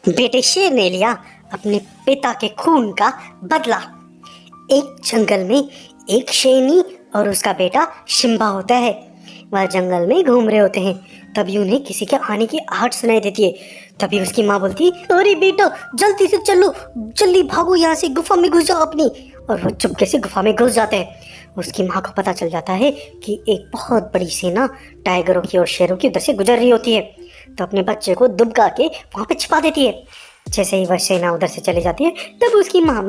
बेटे शेर ने लिया अपने पिता के खून का बदला। एक जंगल में एक शेरनी और उसका बेटा शिम्बा होता है। वह जंगल में घूम रहे होते हैं। तभी उन्हें किसी के आने की आहट सुनाई देती है। तभी उसकी माँ बोलती, अरे बेटा जल्दी से चलो, जल्दी भागो यहाँ से, गुफा में घुस जाओ अपनी। और वो चुपके से गुफा में घुस जाते हैं। उसकी माँ को पता चल जाता है कि एक बहुत बड़ी सेना टाइगरों की और शेरों की उधर से गुजर रही होती है। तो अपने बच्चे को दुबका के वहाँ पे छिपा देती है। जैसे ही वह सेना उधर से चली जाती है तब उसकी माँ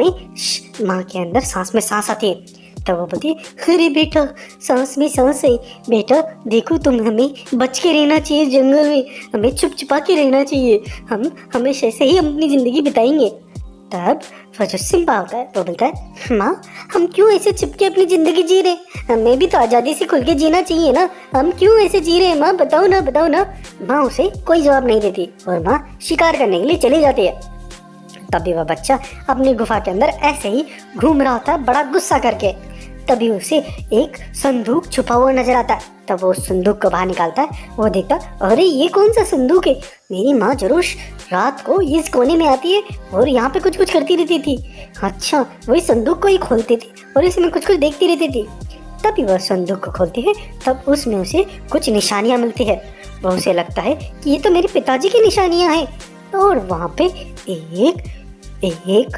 के अंदर सांस में सांस आती है। तब वो बोलती है, अरे बेटा सांस में सांस है, बेटा देखो तुम हमें बच के रहना चाहिए, जंगल में हमें छुप छुपा के रहना चाहिए, हम हमेशा ऐसे ही अपनी ज़िंदगी बिताएंगे। तब वह जो सिम्बा होता है वो बोलता है, माँ हम क्यों ऐसे छिप के अपनी ज़िंदगी जी रहे, हमें भी तो आज़ादी से खुल के जीना चाहिए ना, हम क्यों ऐसे जी रहे हैं माँ, बताओ ना बताओ ना। माँ उसे कोई जवाब नहीं देती और माँ शिकार करने के लिए चली जाती है। तभी वह बच्चा अपनी गुफा के अंदर ऐसे ही घूम रहा होता है बड़ा गुस्सा करके। तभी उसे एक संदूक छुपा हुआ नजर आता है। तब वो उस संदूक को बाहर निकालता है। वो देखता, अरे ये कौन सा संदूक है, मेरी माँ जरूर रात को इस कोने में आती है और यहाँ पे कुछ कुछ करती रहती थी। अच्छा वही संदूक को ही खोलती थी और इसमें कुछ कुछ देखती रहती थी। तभी वह संदूक को खोलती है। तब उसमें उसे कुछ निशानियाँ मिलती है। वह उसे लगता है कि ये तो मेरे पिताजी की निशानियाँ हैं। और वहाँ पे एक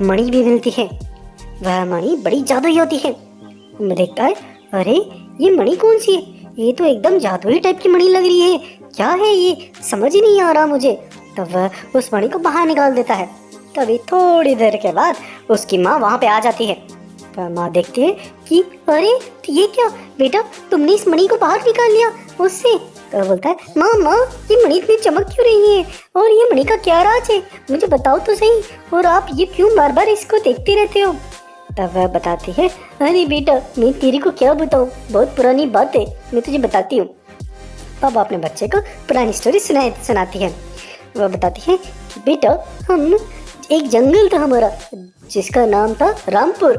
मणि भी मिलती है। वह मणि बड़ी जादुई होती है। मैं देखता है, अरे ये मणि कौन सी है, ये तो एकदम जादुई टाइप की मणि लग रही है, क्या है ये, समझ ही नहीं आ रहा मुझे। तब वह उस मणि को बाहर निकाल देता है। तभी थोड़ी देर के बाद उसकी माँ वहाँ पे आ जाती है। तो माँ देखती है कि अरे ये क्या बेटा, तुमने इस मणि को बाहर निकाल लिया उससे। तो बोलता है, माँ ये मणि इतनी चमक क्यों रही है और ये मणि का क्या राज है, मुझे बताओ तो सही, और आप ये क्यों बार बार इसको देखते रहते हो। तब वह बताती है, अरे बेटा मैं तेरे को क्या बताऊँ, बहुत पुरानी बात है, मैं तुझे बताती हूँ। अब अपने बच्चे को पुरानी स्टोरी सुनाती है। वह बताती है, बेटा हम एक जंगल था हमारा जिसका नाम था रामपुर।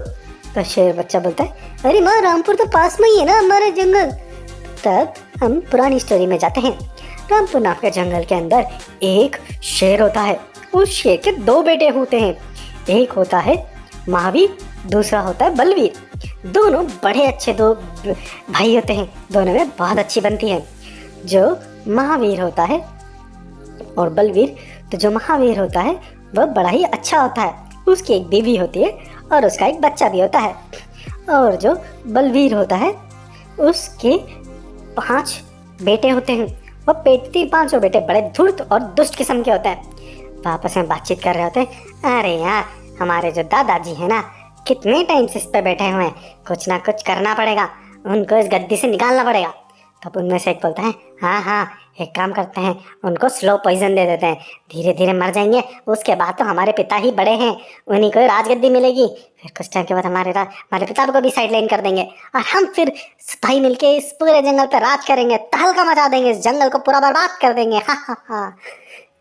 तो शेर बच्चा बोलता है, अरे माँ रामपुर तो पास में ही है ना हमारा जंगल। तब हम पुरानी स्टोरी में जाते हैं। रामपुर नाम के जंगल के अंदर एक शेर होता है। उस शेर के दो बेटे होते हैं, एक होता है महावीर, दूसरा होता है बलवीर। दोनों बड़े अच्छे दो भाई होते हैं, दोनों में बहुत अच्छी बनती है। जो महावीर होता है और बलवीर, तो जो महावीर होता है वह बड़ा ही अच्छा होता है। उसकी एक बीवी होती है और उसका एक बच्चा भी होता है। और जो बलवीर होता है उसके 5 बेटे होते हैं। वह पेटती 5 बेटे बड़े धूर्त और दुष्ट किस्म के होते हैं। वह आपस में बातचीत कर रहे होते हैं, अरे यार हमारे जो दादाजी हैं ना, कितने टाइम से इस पे बैठे हुए हैं, कुछ ना कुछ करना पड़ेगा, उनको इस गद्दी से निकालना पड़ेगा। तब उनमें से एक बोलता है, हाँ एक काम करते हैं, उनको स्लो पॉइजन दे देते हैं, धीरे धीरे मर जाएंगे, उसके बाद तो हमारे पिता ही बड़े हैं, उन्हीं को राजगद्दी मिलेगी, फिर कुछ टाइम के बाद हमारे पिता को भी साइड लाइन कर देंगे और हम फिर भाई मिलके इस पूरे जंगल पर राज करेंगे, तहलका मचा देंगे, इस जंगल को पूरा बर्बाद कर देंगे। हाँ।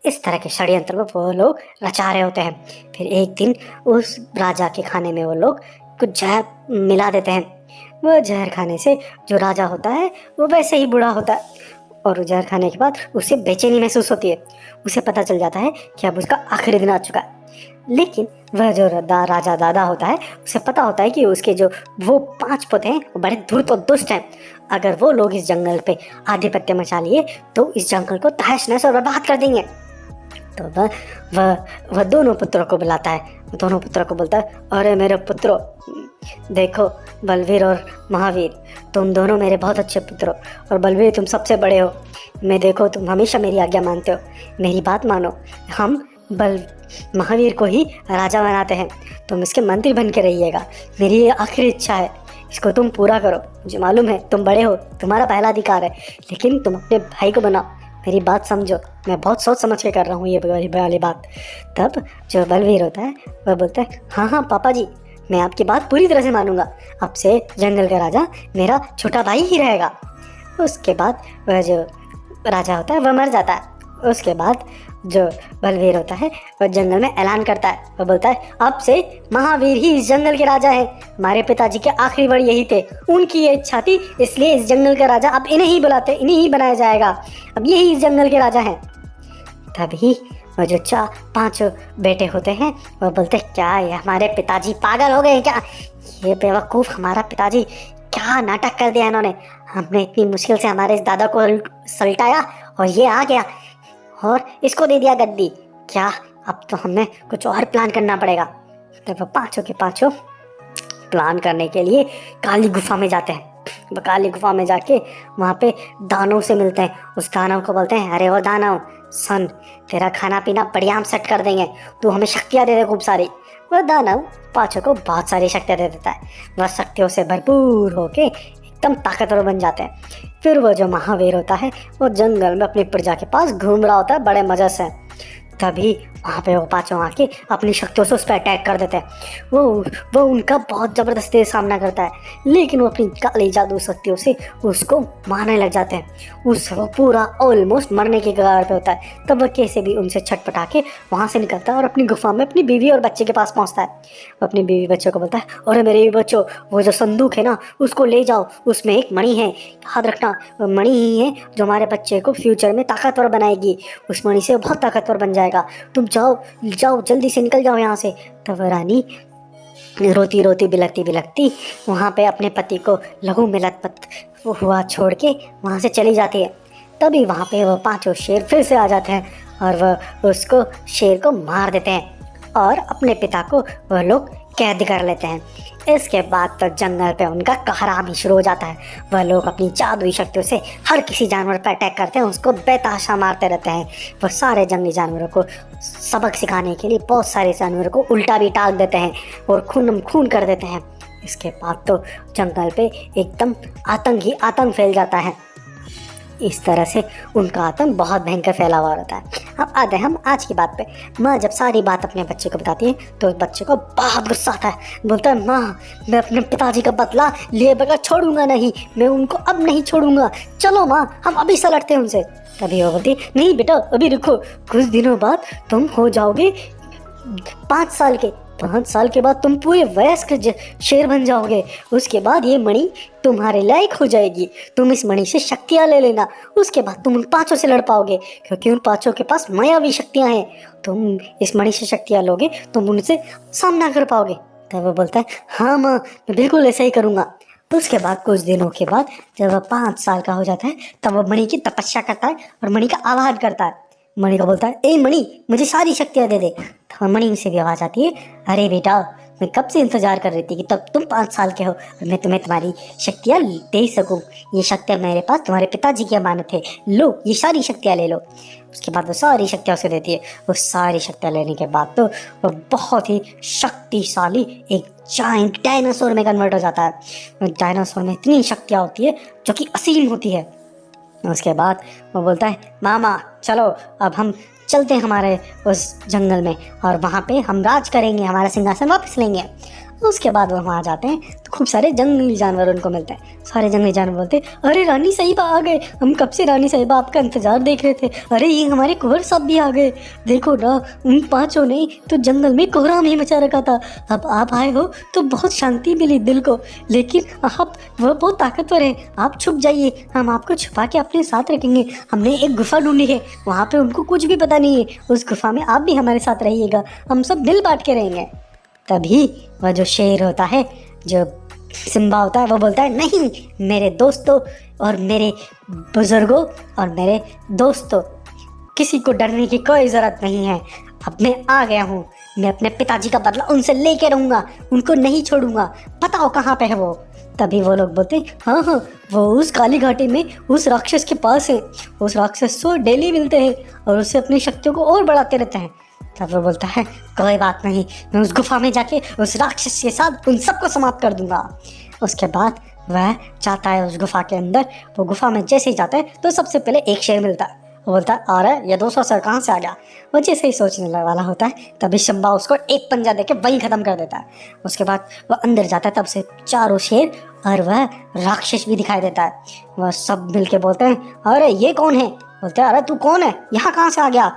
इस तरह के षड्यंत्र में वो लोग रचा रहे होते हैं। फिर एक दिन उस राजा के खाने में वो लोग कुछ जहर मिला देते हैं। वह जहर खाने से जो राजा होता है वो वैसे ही बूढ़ा होता है और जहर खाने के बाद उसे बेचैनी महसूस होती है। उसे पता चल जाता है कि अब उसका आखिरी दिन आ चुका है। लेकिन वह जो राजा दादा होता है उसे पता होता है कि उसके जो वो 5 पुत्र हैं वो बड़े धूर्त और दुष्ट हैं। अगर वो लोग इस जंगल पे आधिपत्य मचा लिए तो इस जंगल को तहस नहस और बर्बाद कर देंगे। तो वह दोनों पुत्रों को बुलाता है। दोनों पुत्रों को बोलता है, अरे मेरे पुत्रों, देखो बलवीर और महावीर, तुम दोनों मेरे बहुत अच्छे पुत्र हो और बलवीर तुम सबसे बड़े हो। मैं देखो तुम हमेशा मेरी आज्ञा मानते हो, मेरी बात मानो, हम महावीर को ही राजा बनाते हैं, तुम इसके मंत्री बन के रहिएगा, मेरी ये आखिरी इच्छा है, इसको तुम पूरा करो। मुझे मालूम है तुम बड़े हो, तुम्हारा पहला अधिकार है, लेकिन तुम अपने भाई को बनाओ, मेरी बात समझो, मैं बहुत सोच समझ के कर रहा हूँ ये वाली बात। तब जो बलवीर होता है वह बोलता है, हाँ पापा जी, मैं आपकी बात पूरी तरह से मानूंगा, अब से जंगल का राजा मेरा छोटा भाई ही रहेगा। उसके बाद वह जो राजा होता है वह मर जाता है। उसके बाद जो बलवीर होता है वह जंगल में ऐलान करता है, वह बोलता है, अब से महावीर ही इस जंगल के राजा हैं, हमारे पिताजी के आखिरी वर्ड यही थे, उनकी ये इच्छा थी, इसलिए इस जंगल का राजा अब इन्हें ही बुलाते, इन्हें ही बनाया जाएगा, अब यही इस जंगल के राजा हैं। तभी वो जो पांचों बेटे होते हैं वो बोलते हैं, क्या ये हमारे पिताजी पागल हो गए क्या? ये बेवकूफ़ हमारा पिताजी, क्या नाटक कर दिया इन्होंने। हमने इतनी मुश्किल से हमारे इस दादा को सलटाया और ये आ गया और इसको दे दिया गद्दी। क्या अब तो हमें कुछ और प्लान करना पड़ेगा। तो वो पांचों के पांचों प्लान करने के लिए काली गुफा में जाते हैं। वो काली गुफा में जाके वहाँ पे दानव से मिलते हैं। उस दानव को बोलते हैं, अरे वो दानव सुन, तेरा खाना पीना बढ़िया हम सेट कर देंगे, तू हमें शक्तियाँ दे दे खूब सारी। वह दानव पांचों को बहुत सारी शक्तियाँ दे देता है। वह शक्तियों से भरपूर होके एकदम ताकतवर बन जाते हैं। फिर वो जो महावीर होता है वो जंगल में अपनी प्रजा के पास घूम रहा होता है बड़े मज़े से। तभी वहाँ पे वो पांचों आके अपनी शक्तियों से उस पर अटैक कर देते हैं। वो उनका बहुत ज़बरदस्ती सामना करता है, लेकिन वो अपनी काली जादू शक्तियों से उसको मारने लग जाते हैं। वो पूरा ऑलमोस्ट मरने के कगार पे होता है। तब वह कैसे भी उनसे छटपटा के वहाँ से निकलता है और अपनी गुफा में अपनी बीवी और बच्चे के पास पहुँचता है। वो अपनी बीवी बच्चों को बोलता है, अरे मेरे बच्चों, वो जो संदूक है ना उसको ले जाओ, उसमें एक मणि है, याद रखना मणि ही है जो हमारे बच्चे को फ्यूचर में ताकतवर बनाएगी। उस मणि से बहुत ताकतवर बन जाएगा। तुम जाओ जाओ, जल्दी से निकल जाओ यहाँ से। तब रानी रोती रोती बिलखती बिलखती वहाँ पे अपने पति को लहू में लथपथ हुआ छोड़ के वहाँ से चली जाती है। तभी वहाँ पे वो पांचों शेर फिर से आ जाते हैं और वह उसको शेर को मार देते हैं और अपने पिता को वह लोग कैद कर लेते हैं। इसके बाद तो जंगल पे उनका कहराम शुरू हो जाता है। वह लोग अपनी जादुई शक्तियों से हर किसी जानवर पर अटैक करते हैं, उसको बेतहाशा मारते रहते हैं। वह सारे जंगली जानवरों को सबक सिखाने के लिए बहुत सारे जानवरों को उल्टा भी टांग देते हैं और खून कर देते हैं। इसके बाद तो जंगल पे एकदम आतंक ही आतंक फैल जाता है। इस तरह से उनका आतंक बहुत भयंकर फैला हुआ रहता है। अब आते हैं हम आज की बात पे। माँ जब सारी बात अपने बच्चे को बताती है तो उस बच्चे को बहुत गुस्सा आता है। बोलता है, माँ मैं अपने पिताजी का बदला लिए बगैर छोड़ूंगा नहीं, मैं उनको अब नहीं छोड़ूंगा। चलो माँ हम अभी से लड़ते हैं उनसे। तभी वो बोलती, नहीं बेटा अभी रुको, कुछ दिनों बाद तुम हो जाओगे 5 साल के। 5 साल के बाद तुम पूरे वयस्क शेर बन जाओगे। उसके बाद ये मणि तुम्हारे लायक हो जाएगी। तुम इस मणि से शक्तियाँ ले लेना। उसके बाद तुम उन पांचों से लड़ पाओगे, क्योंकि उन पांचों के पास मायावी शक्तियाँ हैं। तुम इस मणि से शक्तियाँ लोगे, तुम उनसे सामना कर पाओगे। तब वो बोलता है, हाँ माँ मैं बिल्कुल ऐसा ही करूँगा। उसके बाद कुछ दिनों के बाद जब वह 5 साल का हो जाता है तब वह मणि की तपस्या करता है और मणि का आह्वान करता है। मणि को बोलता है, ए मणि मुझे सारी शक्तियाँ दे दे। तो मणि से भी आवाज़ आती है, अरे बेटा मैं कब से इंतजार कर रही थी कि तब तुम 5 साल के हो और मैं तुम्हें तुम्हारी शक्तियाँ दे ही सकूँ। ये शक्तियाँ मेरे पास तुम्हारे पिताजी की अमानत है, लो ये सारी शक्तियाँ ले लो। उसके बाद वो सारी शक्तियाँ उसे देती है। वो सारी शक्तियाँ लेने के बाद तो वो बहुत ही शक्तिशाली एक जायंट डायनासोर में कन्वर्ट हो जाता है। डायनासोर में इतनी शक्तियाँ होती है जो कि असीम होती है। उसके बाद वो बोलता है, मामा चलो अब हम चलते हैं हमारे उस जंगल में और वहाँ पे हम राज करेंगे, हमारा सिंहासन वापस लेंगे। उसके बाद वो वहाँ जाते हैं तो खूब सारे जंगली जानवर उनको मिलते हैं। सारे जंगली जानवर बोलते हैं, अरे रानी साहिबा आ गए, हम कब से रानी साहिबा आपका इंतजार देख रहे थे। अरे ये हमारे कुंवर साहब भी आ गए, देखो ना उन पांचों ने तो जंगल में कोहराम ही मचा रखा था। अब आप आए हो तो बहुत शांति मिली दिल को, लेकिन आप वह बहुत ताकतवर है, आप छुप जाइए, हम आपको छुपा के अपने साथ रखेंगे। हमने एक गुफा ढूंढी है, वहाँ पे उनको कुछ भी पता नहीं है, उस गुफा में आप भी हमारे साथ रहिएगा, हम सब दिल बांट के रहेंगे। तभी वह जो शेर होता है, जो सिम्बा होता है, वो बोलता है, नहीं मेरे दोस्तों और मेरे बुजुर्गों और मेरे दोस्तों, किसी को डरने की कोई ज़रूरत नहीं है। अब मैं आ गया हूँ, मैं अपने पिताजी का बदला उनसे लेके रहूँगा, उनको नहीं छोड़ूंगा। बताओ कहाँ पे है वो। तभी वो लोग बोलते हैं, हाँ हाँ वो उस काली घाटी में उस राक्षस के पास है, उस राक्षस से डेली मिलते हैं और उससे अपनी शक्तियों को और बढ़ाते रहते हैं। तब वो बोलता है, कोई बात नहीं, मैं उस गुफा में जाके उस राक्षस के साथ उन सबको समाप्त कर दूंगा। उसके बाद वह जाता है उस गुफा के अंदर। वो गुफा में जैसे ही जाता है तो सबसे पहले एक शेर मिलता है। वो बोलता है, अरे ये 200 सर कहाँ से आ गया। वो जैसे ही सोचने वाला होता है तभी शंबा उसको एक पंजा देके वहीं ख़त्म कर देता है। उसके बाद वह अंदर जाता है, तब से चारों शेर और वह राक्षस भी दिखाई देता है। वह सब मिल के बोलते हैं, अरे ये कौन है। बोलते हैं, अरे तू कौन है, यहाँ कहाँ से आ गया।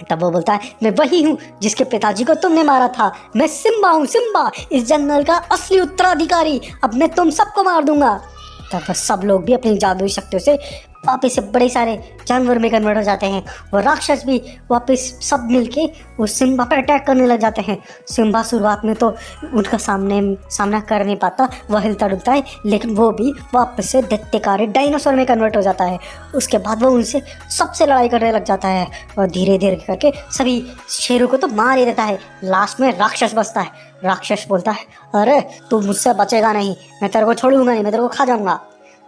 तब वो बोलता है, मैं वही हूँ जिसके पिताजी को तुमने मारा था, मैं सिम्बा हूँ, सिम्बा इस जंगल का असली उत्तराधिकारी, अब मैं तुम सबको मार दूंगा। तब सब लोग भी अपनी जादुई शक्तियों से वापस से बड़े सारे जानवर में कन्वर्ट हो जाते हैं। वो राक्षस भी वापस सब मिलके उस सिम्बा पर अटैक करने लग जाते हैं। सिम्बा शुरुआत में तो उनका सामना कर नहीं पाता, वह हिलता डुलता है, लेकिन वो भी वापस से दैत्यकारी डायनासोर में कन्वर्ट हो जाता है। उसके बाद वो उनसे सबसे लड़ाई करने लग जाता है और धीरे धीरे करके सभी शेरों को तो मार ही देता है। लास्ट में राक्षस बचता है। राक्षस बोलता है, अरे तू मुझसे बचेगा नहीं, मैं तेरे को छोड़ूंगा नहीं, मैं तेरे को खा जाऊंगा।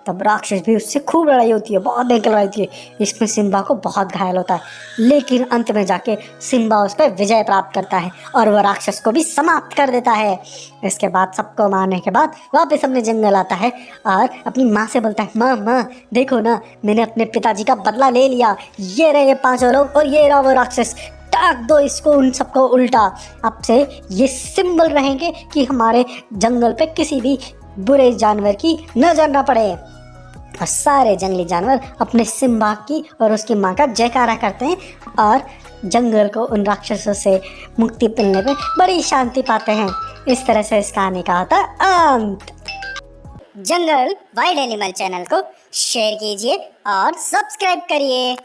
तब राक्षस भी उससे खूब लड़ाई होती है, बहुत भयंकर लड़ाई होती है। इसमें सिम्बा को बहुत घायल होता है, लेकिन अंत में जाके सिम्बा उस पर विजय प्राप्त करता है और वह राक्षस को भी समाप्त कर देता है। इसके बाद सबको मारने के बाद वापस अपने जंगल आता है और अपनी माँ से बोलता है, माँ माँ देखो ना, मैंने अपने पिताजी का बदला ले लिया, ये रहे 5 लोग और ये रहा वो राक्षस, टाक दो इसको उन सबको उल्टा। अब से ये सिंबल रहेंगे कि हमारे जंगल पे किसी भी बुरे जानवर की नजर न पड़े। और सारे जंगली जानवर अपने सिम्बा की और उसकी माँ का जयकारा करते हैं और जंगल को उन राक्षसों से मुक्ति मिलने पे बड़ी शांति पाते हैं। इस तरह से इस कहानी का होता है अंत। जंगल वाइल्ड एनिमल चैनल को शेयर कीजिए और सब्सक्राइब करिए।